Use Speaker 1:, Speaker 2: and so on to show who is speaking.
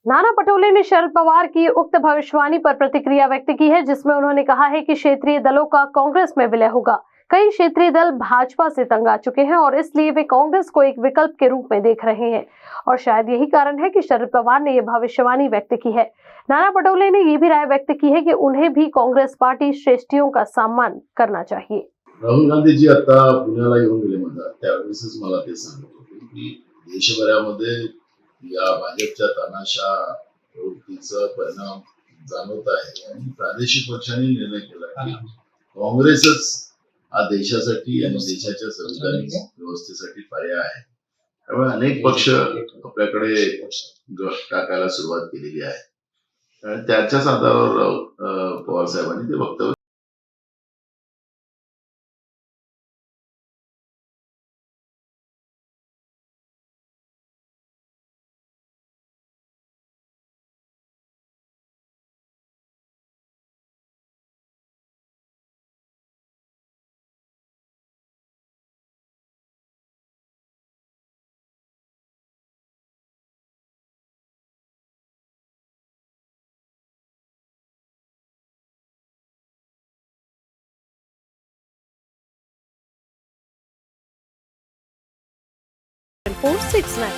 Speaker 1: नाना पटोले ने शरद पवार की उक्त भविष्यवाणी पर प्रतिक्रिया व्यक्त की है, जिसमें उन्होंने कहा है कि क्षेत्रीय दलों का कांग्रेस में विलय होगा। कई क्षेत्रीय दल भाजपा से तंग आ चुके हैं और इसलिए वे कांग्रेस को एक विकल्प के रूप में देख रहे हैं और शायद यही कारण है कि शरद पवार ने यह भविष्यवाणी व्यक्त की है। नाना पटोले ने यह भी राय व्यक्त की है कि उन्हें भी कांग्रेस पार्टी श्रेष्ठियों का सम्मान करना चाहिए।
Speaker 2: राहुल गांधीजी आता पुण्याला येऊन गेले म्हणतात, त्यावेळेसच मला ते सांगत होते की देशभरामध्ये या भाजपच्या तानाशा प्रवृत्तीचा परिणाम जाणवत आहे आणि प्रादेशिक पक्षांनी निर्णय केला की काँग्रेसच हा देशासाठी आणि देशाच्या संविधानिक व्यवस्थेसाठी पर्याय आहे। त्यामुळे अनेक पक्ष आपल्याकडे टाकायला सुरुवात केलेली आहे आणि त्याच्याच आधारावर पवार साहेबांनी ते वक्तव्य
Speaker 1: Four 6 9